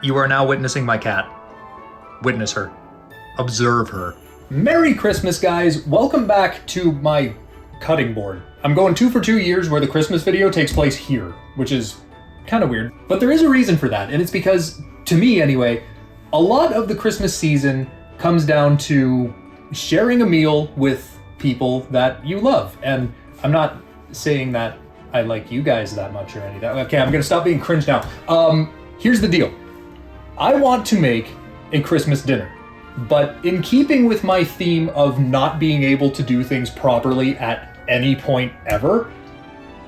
You are now witnessing my cat. Witness her. Observe her. Merry Christmas, guys. Welcome back to my cutting board. I'm going 2 for 2 years where the Christmas video takes place here, which is kind of weird. But there is a reason for that, and it's because, to me anyway, a lot of the Christmas season comes down to sharing a meal with people that you love. And I'm not saying that I like you guys that much or any of that. Okay, I'm gonna stop being cringe now. Here's the deal. I want to make a Christmas dinner, but in keeping with my theme of not being able to do things properly at any point ever,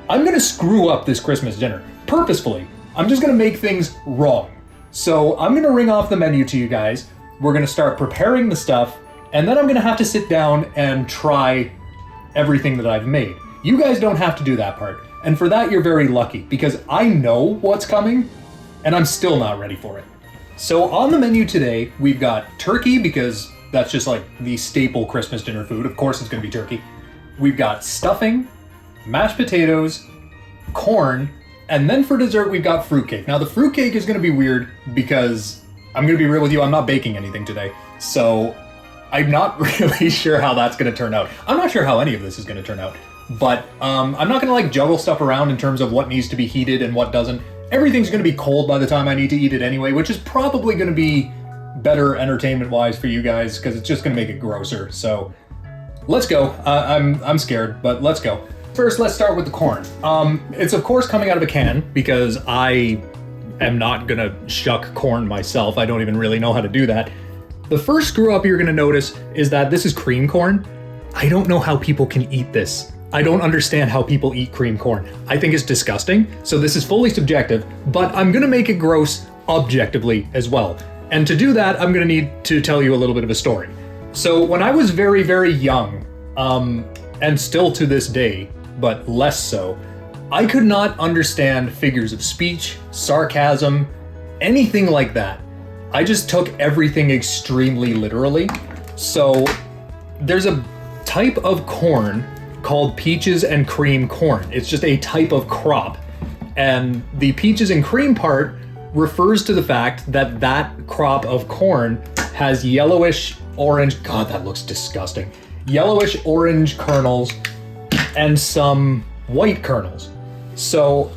I'm gonna screw up this Christmas dinner, purposefully. I'm just gonna make things wrong. So I'm gonna ring off the menu to you guys, we're gonna start preparing the stuff, and then I'm gonna have to sit down and try everything that I've made. You guys don't have to do that part, and for that you're very lucky, because I know what's coming, and I'm still not ready for it. So on the menu today, we've got turkey, because that's just like the staple Christmas dinner food. Of course it's gonna be turkey. We've got stuffing, mashed potatoes, corn, and then for dessert we've got fruitcake. Now the fruitcake is gonna be weird because I'm gonna be real with you, I'm not baking anything today. So I'm not really sure how that's gonna turn out. I'm not sure how any of this is gonna turn out. But I'm not gonna like juggle stuff around in terms of what needs to be heated and what doesn't. Everything's gonna be cold by the time I need to eat it anyway, which is probably gonna be better entertainment-wise for you guys because it's just gonna make it grosser. So let's go. I'm scared, but let's go. First, let's start with the corn. It's of course coming out of a can because I am not gonna shuck corn myself. I don't even really know how to do that. The first screw up you're gonna notice is that this is cream corn. I don't know how people can eat this. I don't understand how people eat cream corn. I think it's disgusting, so this is fully subjective, but I'm gonna make it gross objectively as well. And to do that, I'm gonna need to tell you a little bit of a story. So when I was very, very young, and still to this day, but less so, I could not understand figures of speech, sarcasm, anything like that. I just took everything extremely literally. So there's a type of corn called peaches and cream corn. It's just a type of crop. And the peaches and cream part refers to the fact that that crop of corn has yellowish orange, God, that looks disgusting. Yellowish orange kernels and some white kernels. So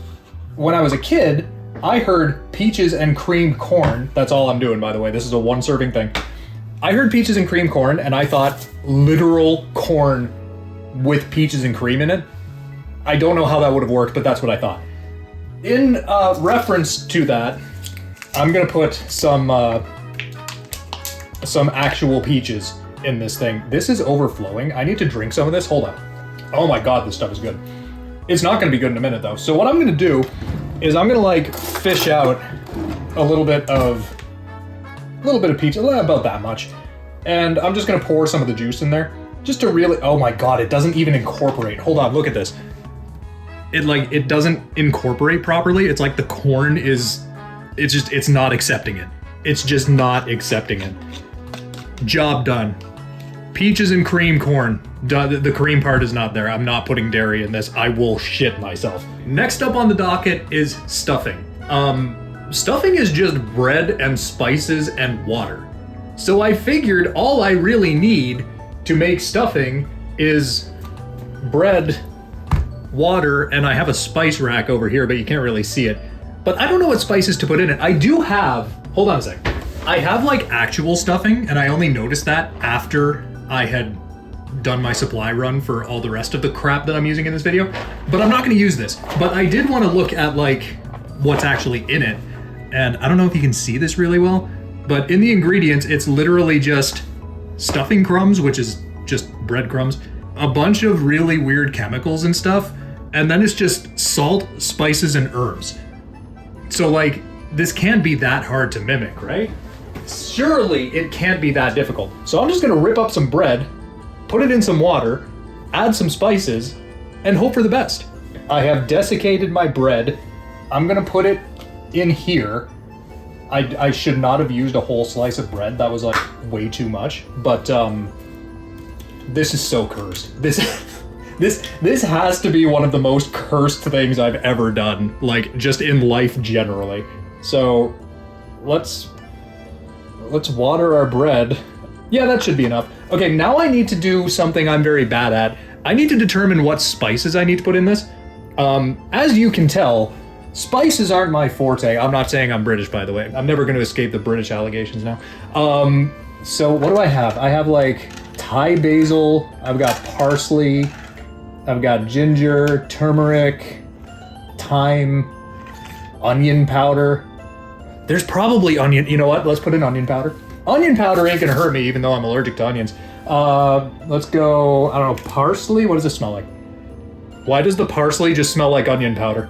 when I was a kid, I heard peaches and cream corn. That's all I'm doing, by the way. This is a 1 serving thing. I heard peaches and cream corn and I thought literal corn with peaches and cream in it. I don't know how that would have worked, but that's what I thought. In reference to that, I'm gonna put some actual peaches in this thing. This is overflowing. I need to drink some of this. Hold on. Oh my God, this stuff is good. It's not gonna be good in a minute though. So what I'm gonna do is I'm gonna like fish out a little bit of peach, about that much. And I'm just gonna pour some of the juice in there. Just to really, oh my God, it doesn't even incorporate. Hold on, look at this. It doesn't incorporate properly. It's like the corn it's not accepting it. It's just not accepting it. Job done. Peaches and cream corn. The cream part is not there. I'm not putting dairy in this. I will shit myself. Next up on the docket is stuffing. Stuffing is just bread and spices and water. So I figured all I really need to make stuffing is bread, water, and I have a spice rack over here, but you can't really see it. But I don't know what spices to put in it. I do have, hold on a sec. I have like actual stuffing, and I only noticed that after I had done my supply run for all the rest of the crap that I'm using in this video. But I'm not gonna use this. But I did want to look at like what's actually in it. And I don't know if you can see this really well, but in the ingredients, it's literally just stuffing crumbs, which is just breadcrumbs, a bunch of really weird chemicals and stuff, and then it's just salt, spices, and herbs. So like, this can't be that hard to mimic, right? Surely it can't be that difficult. So I'm just gonna rip up some bread, put it in some water, add some spices, and hope for the best. I have desiccated my bread. I'm gonna put it in here. I should not have used a whole slice of bread. That was like way too much. But this is so cursed. This has to be one of the most cursed things I've ever done, like just in life generally. So let's water our bread. Yeah, that should be enough. Okay, now I need to do something I'm very bad at. I need to determine what spices I need to put in this. As you can tell, spices aren't my forte. I'm not saying I'm British, by the way. I'm never going to escape the British allegations now. So what do I have? I have like Thai basil, I've got parsley, I've got ginger, turmeric, thyme, onion powder. There's probably onion. You know what? Let's put in onion powder. Onion powder ain't gonna hurt me, even though I'm allergic to onions. Let's go, I don't know, parsley? What does this smell like? Why does the parsley just smell like onion powder?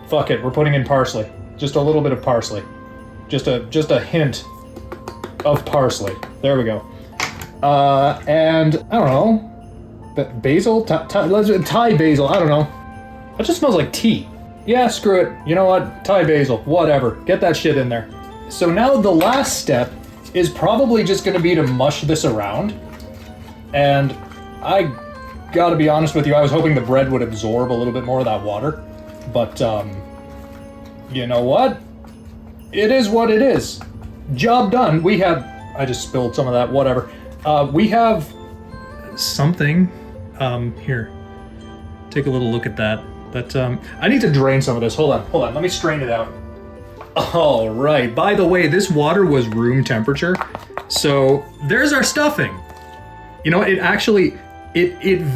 Fuck it, we're putting in parsley. Just a little bit of parsley. Just a hint of parsley. There we go. And I don't know, basil? Thai basil, I don't know. That just smells like tea. Yeah, screw it. You know what? Thai basil, whatever. Get that shit in there. So now the last step is probably just gonna be to mush this around. And I gotta be honest with you, I was hoping the bread would absorb a little bit more of that water. But, you know what? It is what it is. Job done. We have, I just spilled some of that, whatever. We have something, here. Take a little look at that. I need to drain some of this. Hold on, let me strain it out. All right, by the way, this water was room temperature, so there's our stuffing. You know, it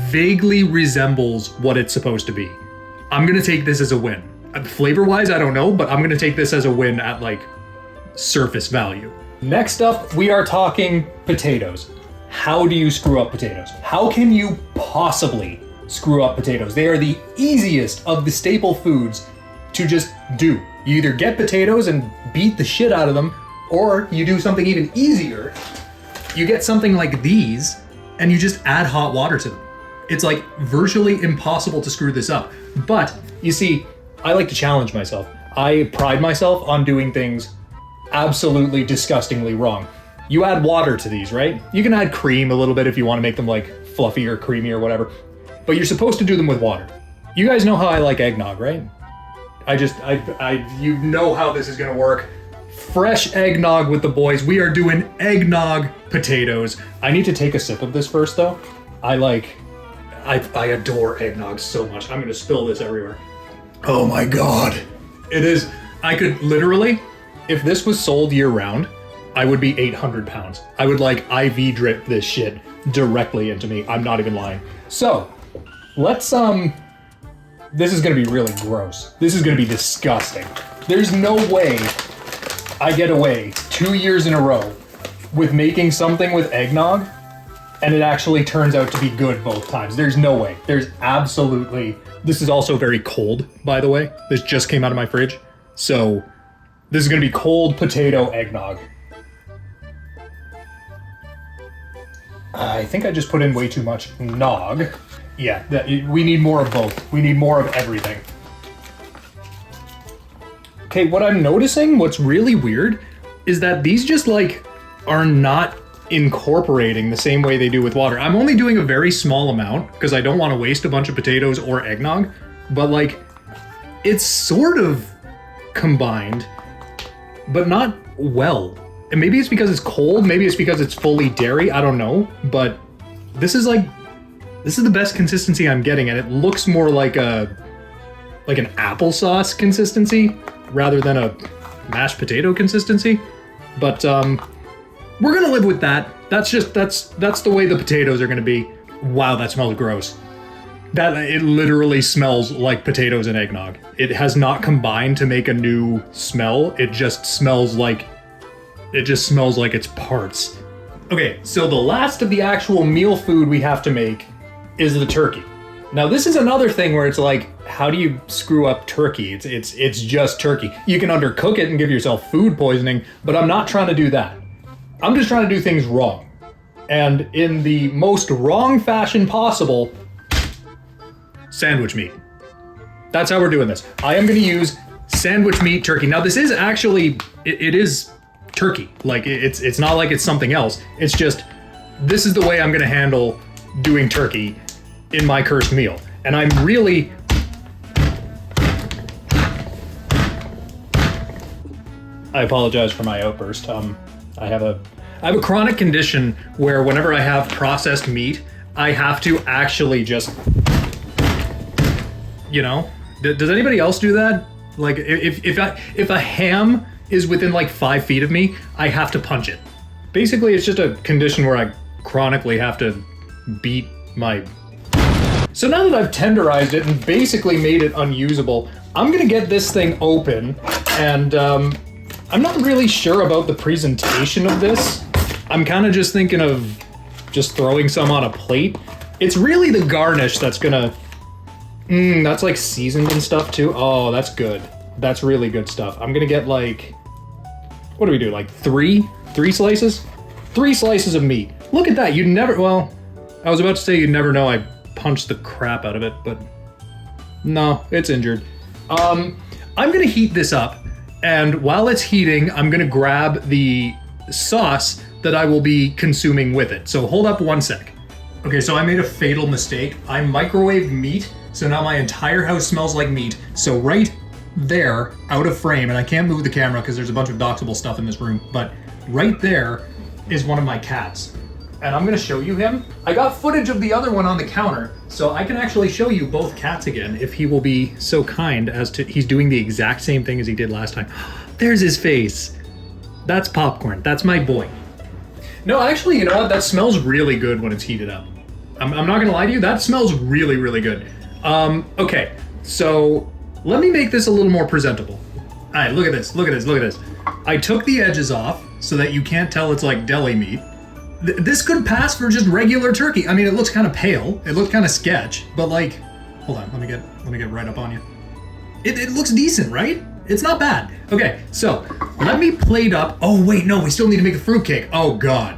vaguely resembles what it's supposed to be. I'm gonna take this as a win. Flavor-wise, I don't know, but I'm gonna take this as a win at, like, surface value. Next up, we are talking potatoes. How do you screw up potatoes? How can you possibly screw up potatoes? They are the easiest of the staple foods to just do. You either get potatoes and beat the shit out of them, or you do something even easier. You get something like these, and you just add hot water to them. It's like virtually impossible to screw this up. But, you see, I like to challenge myself. I pride myself on doing things absolutely disgustingly wrong. You add water to these, right? You can add cream a little bit if you want to make them like fluffy or creamy or whatever, but you're supposed to do them with water. You guys know how I like eggnog, right? You know how this is gonna work. Fresh eggnog with the boys. We are doing eggnog potatoes. I need to take a sip of this first though. I adore eggnog so much. I'm gonna spill this everywhere. Oh my God. It is, I could literally, if this was sold year round, I would be 800 pounds. I would like IV drip this shit directly into me. I'm not even lying. So, let's, this is gonna be really gross. This is gonna be disgusting. There's no way I get away 2 years in a row with making something with eggnog and it actually turns out to be good both times. There's no way. There's absolutely... This is also very cold, by the way. This just came out of my fridge. So, this is gonna be cold potato eggnog. I think I just put in way too much nog. Yeah, we need more of both. We need more of everything. Okay, what I'm noticing, what's really weird, is that these just like are not incorporating the same way they do with water. I'm only doing a very small amount because I don't want to waste a bunch of potatoes or eggnog, but like it's sort of combined, but not well. And maybe it's because it's cold, maybe it's because it's fully dairy, I don't know, but this is the best consistency I'm getting, and it looks more like an applesauce consistency rather than a mashed potato consistency. But we're gonna live with that. That's the way the potatoes are gonna be. Wow, that smells gross. It literally smells like potatoes and eggnog. It has not combined to make a new smell. It just smells like it's parts. Okay, so the last of the actual meal food we have to make is the turkey. Now this is another thing where it's like, how do you screw up turkey? It's just turkey. You can undercook it and give yourself food poisoning, but I'm not trying to do that. I'm just trying to do things wrong. And in the most wrong fashion possible, sandwich meat. That's how we're doing this. I am gonna use sandwich meat turkey. Now this is actually, it is turkey. Like it's not like it's something else. It's just, this is the way I'm gonna handle doing turkey in my cursed meal. And I'm really, I apologize for my outburst. I have a chronic condition where whenever I have processed meat, I have to actually just, you know, does anybody else do that? Like if a ham is within like 5 feet of me, I have to punch it. Basically, it's just a condition where I chronically have to beat my... So now that I've tenderized it and basically made it unusable, I'm gonna get this thing open, and I'm not really sure about the presentation of this. I'm kind of just thinking of just throwing some on a plate. It's really the garnish that's gonna... that's like seasoned and stuff too. Oh, that's good. That's really good stuff. I'm gonna get like... What do we do, like three slices? 3 slices of meat. Look at that, you'd never... Well, I was about to say you'd never know I punched the crap out of it, but no, it's injured. I'm gonna heat this up, and while it's heating, I'm gonna grab the sauce that I will be consuming with it. So hold up 1 sec. Okay, so I made a fatal mistake. I microwaved meat, so now my entire house smells like meat. So right there, out of frame, and I can't move the camera because there's a bunch of doxable stuff in this room, but right there is one of my cats. And I'm gonna show you him. I got footage of the other one on the counter, so I can actually show you both cats again if he will be so kind as to... He's doing the exact same thing as he did last time. There's his face. That's Popcorn. That's my boy. No, actually, you know what? That smells really good when it's heated up. I'm not gonna lie to you, that smells really, really good. Okay, so let me make this a little more presentable. All right, look at this, look at this, look at this. I took the edges off so that you can't tell it's like deli meat. This could pass for just regular turkey. I mean, it looks kind of pale. It looks kind of sketch, but like, hold on, let me get right up on you. It looks decent, right? It's not bad. Okay, so let me plate up. Oh wait, no, we still need to make a fruitcake. Oh God.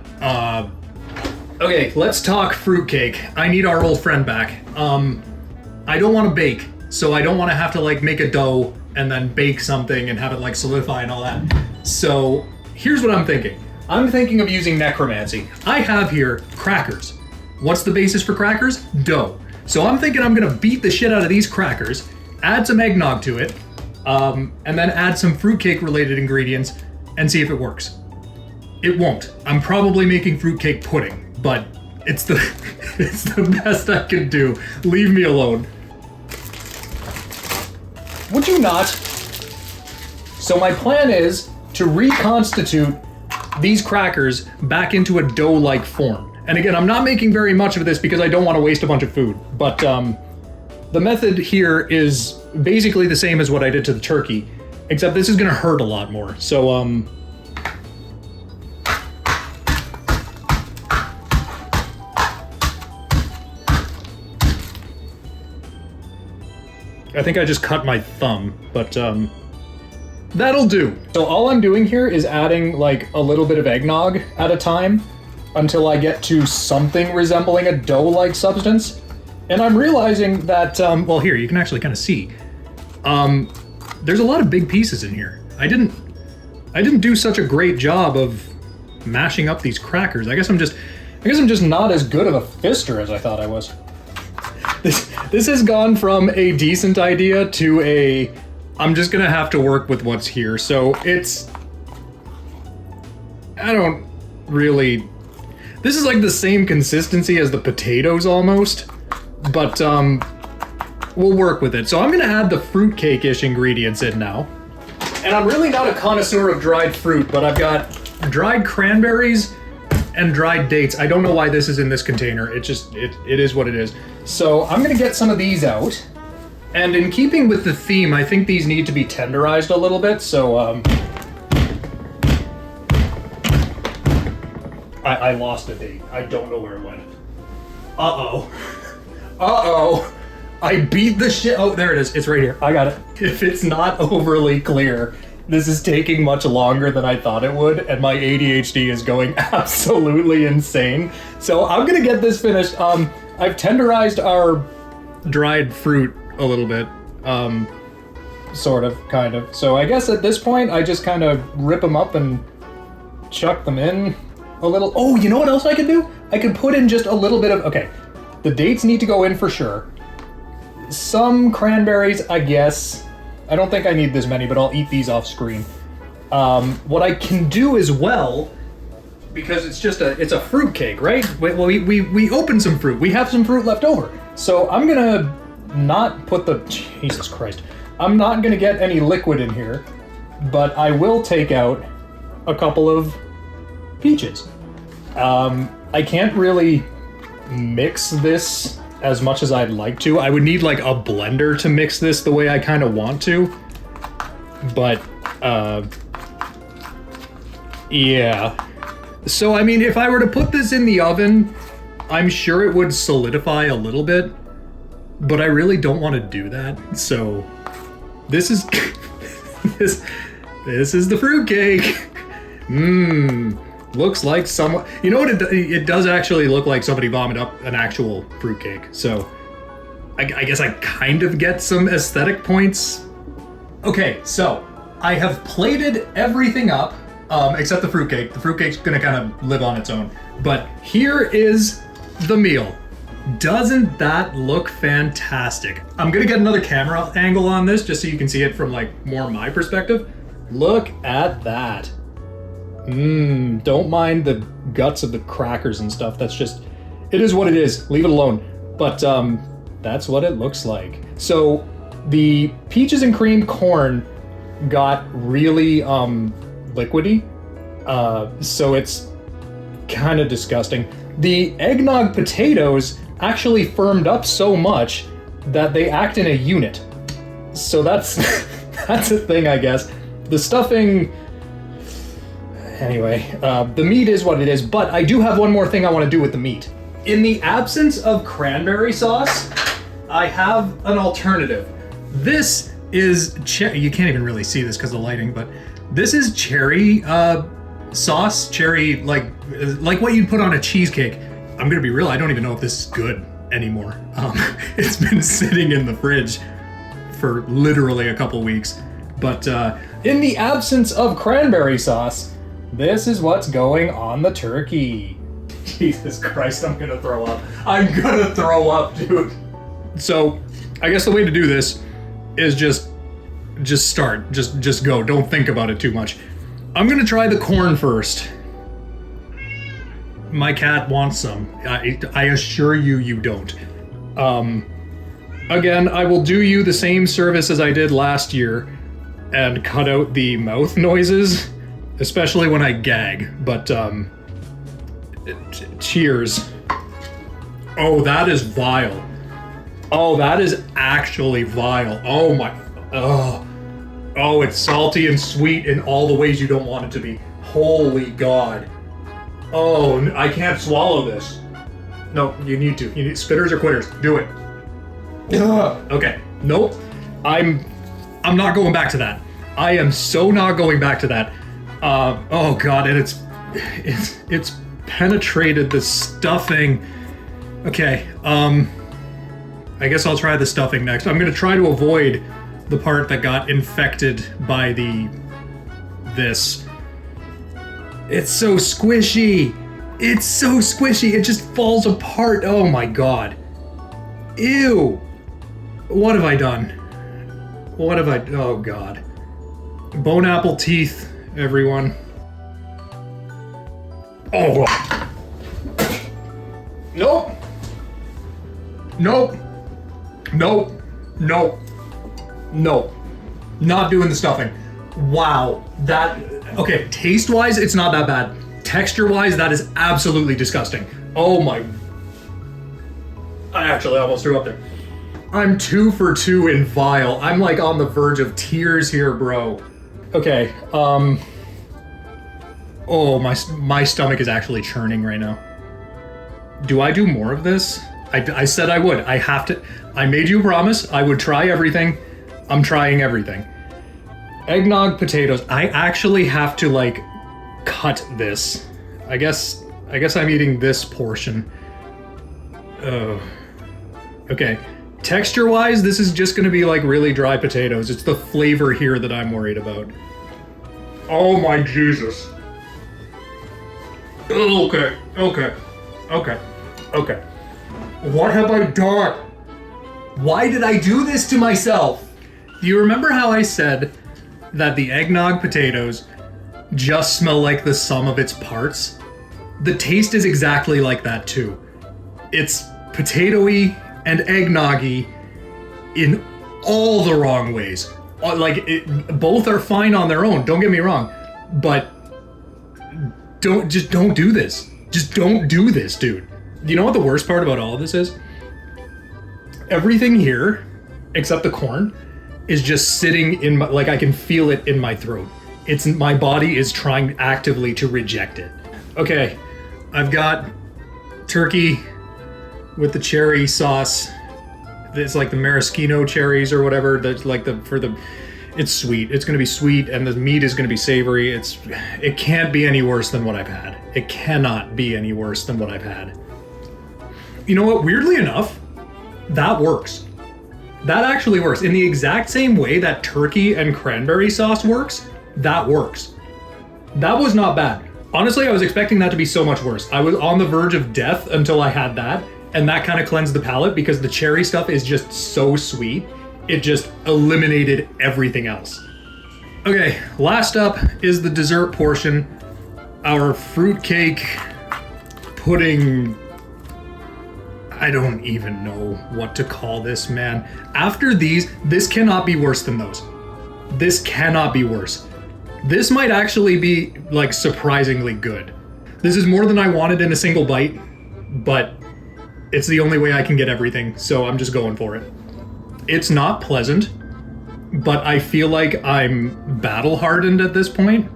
Okay, let's talk fruitcake. I need our old friend back. I don't want to bake, so I don't want to have to like make a dough and then bake something and have it like solidify and all that. So here's what I'm thinking. I'm thinking of using necromancy. I have here crackers. What's the basis for crackers? Dough. So I'm thinking I'm gonna beat the shit out of these crackers, add some eggnog to it, and then add some fruitcake related ingredients and see if it works. It won't. I'm probably making fruitcake pudding, but it's the it's the best I can do. Leave me alone. Would you not? So my plan is to reconstitute these crackers back into a dough-like form. And again, I'm not making very much of this because I don't want to waste a bunch of food, but the method here is basically the same as what I did to the turkey, except this is gonna hurt a lot more. So I think I just cut my thumb, but that'll do. So all I'm doing here is adding like a little bit of eggnog at a time until I get to something resembling a dough-like substance. And I'm realizing that, well here, you can actually kind of see. There's a lot of big pieces in here. I didn't do such a great job of mashing up these crackers. I guess I'm just not as good of a fister as I thought I was. This has gone from a decent idea to a, I'm just gonna have to work with what's here. So it's, I don't really, this is like the same consistency as the potatoes almost, but we'll work with it. So I'm gonna add the fruitcake-ish ingredients in now. And I'm really not a connoisseur of dried fruit, but I've got dried cranberries and dried dates. I don't know why this is in this container. It is what it is. So I'm gonna get some of these out. And in keeping with the theme, I think these need to be tenderized a little bit, so I lost a date. I don't know where it went. Uh-oh. Uh-oh. I beat the shit. Oh, there it is. It's right here. I got it. If it's not overly clear, this is taking much longer than I thought it would, and my ADHD is going absolutely insane. So I'm gonna get this finished. I've tenderized our dried fruit a little bit, sort of, kind of. So I guess at this point, I just kind of rip them up and chuck them in a little. Oh, you know what else I could do? I could put in just a little bit of, okay, the dates need to go in for sure. Some cranberries, I guess. I don't think I need this many, but I'll eat these off screen. What I can do as well, because it's a fruit cake, right? Well, we opened some fruit. We have some fruit left over. So I'm gonna not put the, Jesus Christ. I'm not gonna get any liquid in here, but I will take out a couple of peaches. I can't really mix this as much as I'd like to. I would need like a blender to mix this the way I kind of want to. But, yeah. So, I mean, if I were to put this in the oven, I'm sure it would solidify a little bit, but I really don't want to do that. So, this is, this is the fruitcake. Looks like someone, you know what, it does actually look like somebody vomited up an actual fruitcake. So, I guess I kind of get some aesthetic points. Okay, so I have plated everything up, except the fruitcake. The fruitcake's gonna kind of live on its own. But here is the meal. Doesn't that look fantastic? I'm gonna get another camera angle on this just so you can see it from like more my perspective. Look at that. Don't mind the guts of the crackers and stuff. That's just, it is what it is. Leave it alone. But that's what it looks like. So the peaches and cream corn got really liquidy, so it's kind of disgusting. The eggnog potatoes actually firmed up so much that they act in a unit. So that's that's a thing, I guess. The stuffing, anyway, the meat is what it is, but I do have one more thing I want to do with the meat. In the absence of cranberry sauce, I have an alternative. This is you can't even really see this because of the lighting, but this is cherry sauce, cherry like what you'd put on a cheesecake. I'm gonna be real, I don't even know if this is good anymore. It's been sitting in the fridge for literally a couple weeks. But in the absence of cranberry sauce, this is what's going on the turkey. Jesus Christ, I'm gonna throw up. I'm gonna throw up, dude. So I guess the way to do this is just start, just go. Don't think about it too much. I'm gonna try the corn first. My cat wants some. I assure you, you don't. Again, I will do you the same service as I did last year and cut out the mouth noises, especially when I gag, but cheers. Oh, that is vile. Oh, that is actually vile. Oh my, oh, it's salty and sweet in all the ways you don't want it to be. Holy God. Oh, I can't swallow this. No, you need to. You need, spitters or quitters. Do it. Ugh. Okay. Nope. I'm not going back to that. I am so not going back to that. Oh God, and it's penetrated the stuffing. Okay. I guess I'll try the stuffing next. I'm gonna try to avoid the part that got infected by this. It's so squishy. It's so squishy. It just falls apart. Oh my God. Ew. What have I done? What have I, oh God. Bone apple teeth, everyone. Oh. Nope. Nope. Nope. Nope. Nope. Not doing the stuffing. Wow. That, okay, taste-wise, it's not that bad. Texture-wise, that is absolutely disgusting. Oh my. I actually almost threw up there. I'm 2 for 2 in vile. I'm like on the verge of tears here, bro. Okay, oh, my stomach is actually churning right now. Do I do more of this? I said I would. I have to. I made you a promise. I would try everything. I'm trying everything. Eggnog potatoes. I actually have to like cut this. I guess I'm eating this portion. Oh. Okay. Texture-wise, this is just gonna be like really dry potatoes. It's the flavor here that I'm worried about. Oh my Jesus. Okay. What have I done? Why did I do this to myself? Do you remember how I said that the eggnog potatoes just smell like the sum of its parts. The taste is exactly like that too. It's potatoey and eggnoggy in all the wrong ways. Both are fine on their own, don't get me wrong, but don't do this. Just don't do this, dude. You know what the worst part about all of this is? Everything here, except the corn, is just sitting in my, I can feel it in my throat. My body is trying actively to reject it. Okay, I've got turkey with the cherry sauce. It's like the maraschino cherries or whatever. That's like it's sweet. It's gonna be sweet, and the meat is gonna be savory. It can't be any worse than what I've had. It cannot be any worse than what I've had. You know what? Weirdly enough, that works. That actually works. In the exact same way that turkey and cranberry sauce works, that works. That was not bad. Honestly, I was expecting that to be so much worse. I was on the verge of death until I had that, and that kind of cleansed the palate because the cherry stuff is just so sweet. It just eliminated everything else. Okay, last up is the dessert portion. Our fruitcake pudding. I don't even know what to call this, man. After these, this cannot be worse than those. This cannot be worse. This might actually be surprisingly good. This is more than I wanted in a single bite, but it's the only way I can get everything, so I'm just going for it. It's not pleasant, but I feel like I'm battle hardened at this point.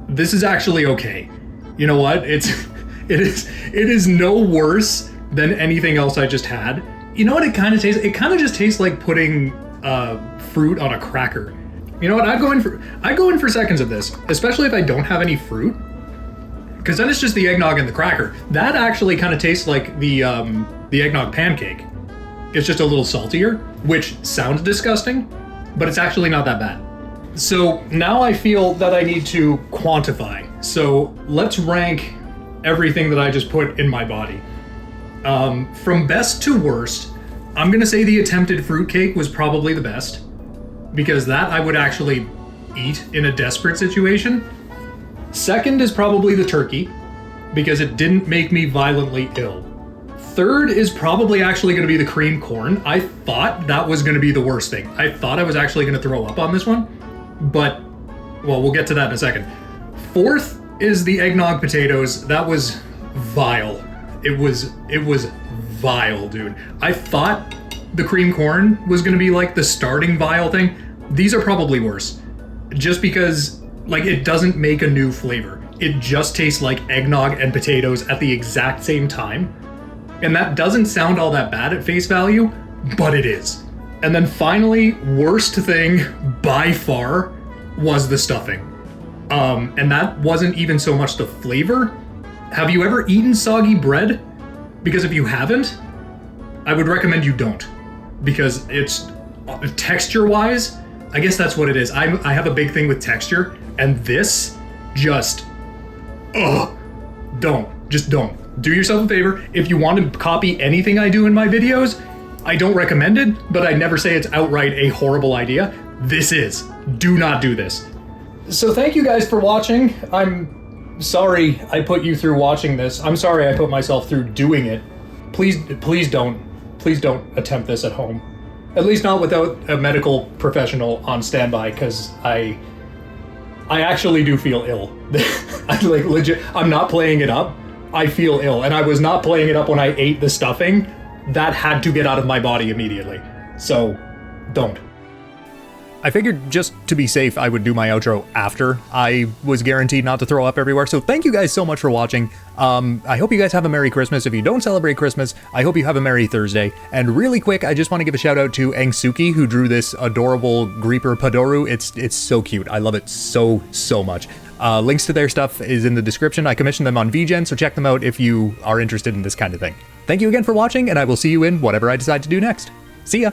This is actually okay. You know what? It is no worse than anything else I just had. You know what it kind of tastes? It kind of just tastes like putting fruit on a cracker. You know what? I'd go in for seconds of this, especially if I don't have any fruit, because then it's just the eggnog and the cracker. That actually kind of tastes like the eggnog pancake. It's just a little saltier, which sounds disgusting, but it's actually not that bad. So now I feel that I need to quantify. So let's rank everything that I just put in my body. From best to worst, I'm gonna say the attempted fruitcake was probably the best, because that I would actually eat in a desperate situation. Second is probably the turkey, because it didn't make me violently ill. Third is probably actually going to be the cream corn. I thought that was going to be the worst thing. I thought I was actually going to throw up on this one, but, well, we'll get to that in a second. Fourth is the eggnog potatoes. That was vile. It was vile, dude. I thought the cream corn was going to be like the starting vile thing. These are probably worse, just because it doesn't make a new flavor. It just tastes like eggnog and potatoes at the exact same time. And that doesn't sound all that bad at face value, but it is. And then finally, worst thing by far was the stuffing. And that wasn't even so much the flavor. Have you ever eaten soggy bread? Because if you haven't, I would recommend you don't. Because it's texture-wise, I guess that's what it is. I have a big thing with texture, and this just, just don't. Do yourself a favor. If you want to copy anything I do in my videos, I don't recommend it, but I never say it's outright a horrible idea. This is. Do not do this. So thank you guys for watching. I'm sorry I put you through watching this. I'm sorry I put myself through doing it. Please don't attempt this at home. At least not without a medical professional on standby, because I actually do feel ill. Legit, I'm not playing it up. I feel ill, and I was not playing it up when I ate the stuffing. That had to get out of my body immediately. So, don't. I figured just to be safe, I would do my outro after I was guaranteed not to throw up everywhere. So thank you guys so much for watching. I hope you guys have a Merry Christmas. If you don't celebrate Christmas, I hope you have a Merry Thursday. And really quick, I just want to give a shout out to Angsuki, who drew this adorable greaprr Padoru. It's so cute. I love it so much. Links to their stuff is in the description. I commissioned them on VGen, so check them out if you are interested in this kind of thing. Thank you again for watching, and I will see you in whatever I decide to do next. See ya!